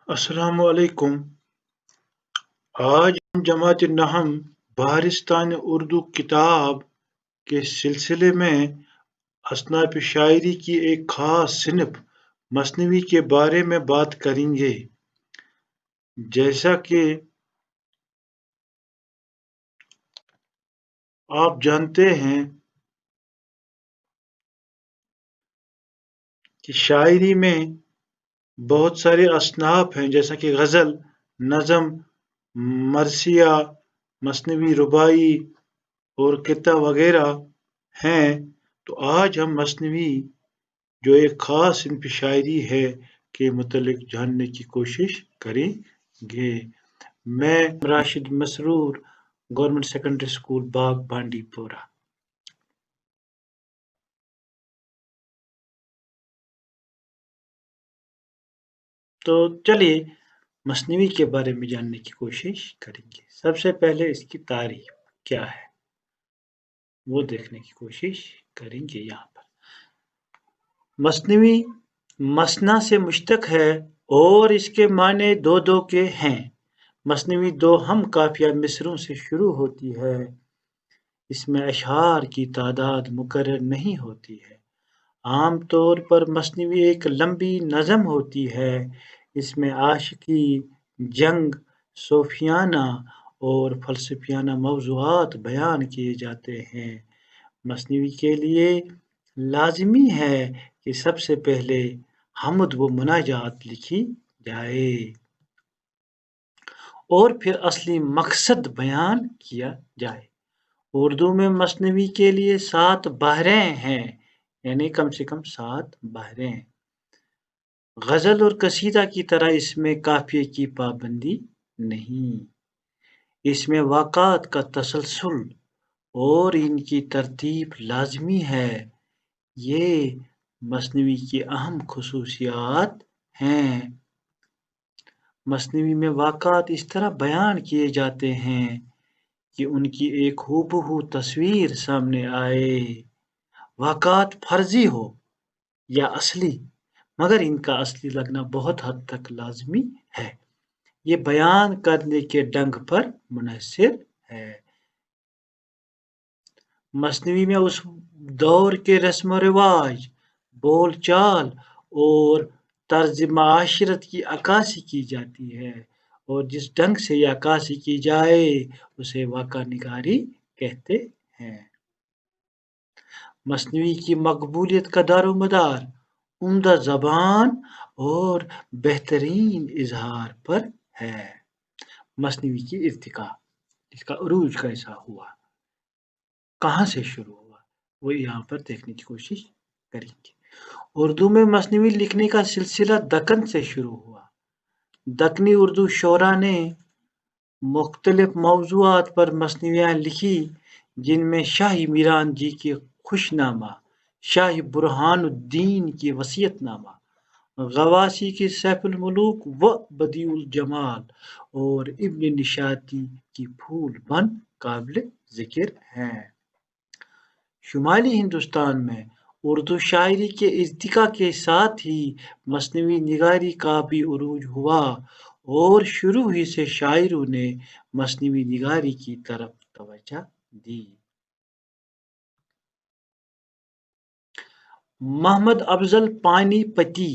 السلام علیکم۔ آج ہم جماعت نحم بہارستان اردو کتاب کے سلسلے میں اصناف شاعری کی ایک خاص صنف مثنوی کے بارے میں بات کریں گے۔ جیسا کہ آپ جانتے ہیں کہ شاعری میں بہت سارے اصناف ہیں، جیسا کہ غزل، نظم، مرثیہ، مثنوی رباعی اور قطع وغیرہ ہیں۔ تو آج ہم مثنوی جو ایک خاص صنف شاعری ہے کے متعلق جاننے کی کوشش کریں گے۔ میں راشد مسرور، گورنمنٹ سیکنڈری اسکول باغ بانڈی پورہ۔ تو چلیے مثنوی کے بارے میں جاننے کی کوشش کریں گے۔ سب سے پہلے اس کی تعریف کیا ہے وہ دیکھنے کی کوشش کریں گے یہاں پر۔ مثنوی مثنا سے مشتق ہے اور اس کے معنی دو دو کے ہیں۔ مثنوی دو ہم قافیہ مصروں سے شروع ہوتی ہے۔ اس میں اشعار کی تعداد مقرر نہیں ہوتی ہے۔ عام طور پر مثنوی ایک لمبی نظم ہوتی ہے۔ اس میں عاشقی، جنگ، صوفیانہ اور فلسفیانہ موضوعات بیان کیے جاتے ہیں۔ مثنوی کے لیے لازمی ہے کہ سب سے پہلے حمد و مناجات لکھی جائے اور پھر اصلی مقصد بیان کیا جائے۔ اردو میں مثنوی کے لیے 7 بحریں ہیں، یعنی کم سے کم 7 بحریں۔ غزل اور قصیدہ کی طرح اس میں قافیے کی پابندی نہیں۔ اس میں واقعات کا تسلسل اور ان کی ترتیب لازمی ہے۔ یہ مثنوی کی اہم خصوصیات ہیں۔ مثنوی میں واقعات اس طرح بیان کیے جاتے ہیں کہ ان کی ایک ہو تصویر سامنے آئے۔ واقعات فرضی ہو یا اصلی، مگر ان کا اصلی لگنا بہت حد تک لازمی ہے۔ یہ بیان کرنے کے ڈھنگ پر منحصر ہے۔ مثنوی میں اس دور کے رسم و رواج، بول چال اور طرز معاشرت کی عکاسی کی جاتی ہے، اور جس ڈھنگ سے یہ عکاسی کی جائے اسے واقعہ نگاری کہتے ہیں۔ مثنوی کی مقبولیت کا دار و مدار عمدہ زبان اور بہترین اظہار پر ہے۔ مثنوی کی ارتقاء، اس کا عروج کیسا ہوا، کہاں سے شروع ہوا، وہ یہاں پر دیکھنے کی کوشش کریں گے۔ اردو میں مثنوی لکھنے کا سلسلہ دکن سے شروع ہوا۔ دکنی اردو شعراء نے مختلف موضوعات پر مثنویاں لکھی، جن میں شاہی میران جی کی خوش نامہ، شاہ برہان الدین کی وصیت نامہ، غواصی کی سیف الملوک و بدیع الجمال اور ابن نشاطی کی پھول بن قابل ذکر ہیں۔ شمالی ہندوستان میں اردو شاعری کے ارتقاء کے ساتھ ہی مثنوی نگاری کا بھی عروج ہوا، اور شروع ہی سے شاعروں نے مثنوی نگاری کی طرف توجہ دی۔ محمد افضل پانی پتی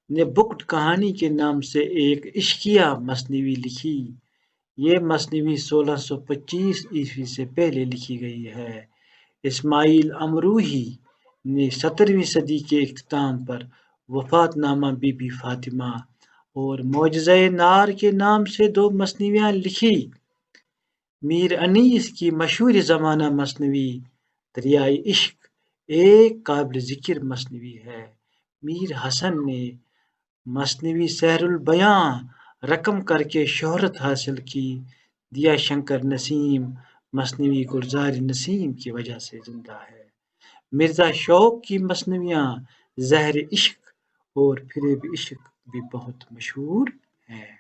نے بکٹ کہانی کے نام سے ایک عشقیہ مثنوی لکھی۔ یہ مثنوی 1625 عیسوی سے پہلے لکھی گئی ہے۔ اسماعیل امروہی نے 17ویں صدی کے اختتام پر وفات نامہ بی بی فاطمہ اور معجزۂ نار کے نام سے 2 مثنویاں لکھی۔ میر انیس کی مشہور زمانہ مثنوی دریائے عشق ایک قابل ذکر مثنوی ہے۔ میر حسن نے مثنوی سحر البیاں رقم کر کے شہرت حاصل کی۔ دیا شنکر نسیم مثنوی گلزار نسیم کی وجہ سے زندہ ہے۔ مرزا شوق کی مثنویاں زہر عشق اور فریب عشق بھی بہت مشہور ہیں۔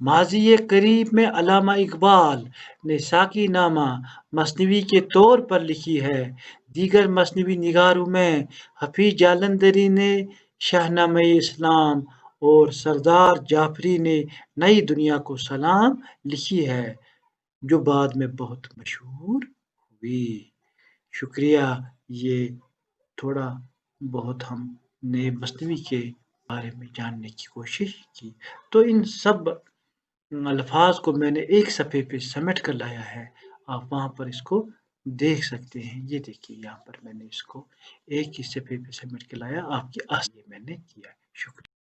ماضی قریب میں علامہ اقبال نے ساقی نامہ مثنوی کے طور پر لکھی ہے۔ دیگر مثنوی نگاروں میں حفیظ جالندھری نے شاہنامۂ اسلام اور سردار جعفری نے نئی دنیا کو سلام لکھی ہے جو بعد میں بہت مشہور ہوئی۔ شکریہ، یہ تھوڑا بہت ہم نے مثنوی کے بارے میں جاننے کی کوشش کی۔ تو ان سب الفاظ کو میں نے ایک صفحے پہ سمیٹ کر لایا ہے، آپ وہاں پر اس کو دیکھ سکتے ہیں۔ یہ دیکھیے یہاں پر میں نے اس کو ایک ہی صفحے پہ سمیٹ کے لایا، آپ کی یہ میں نے کیا ہے۔ شکریہ۔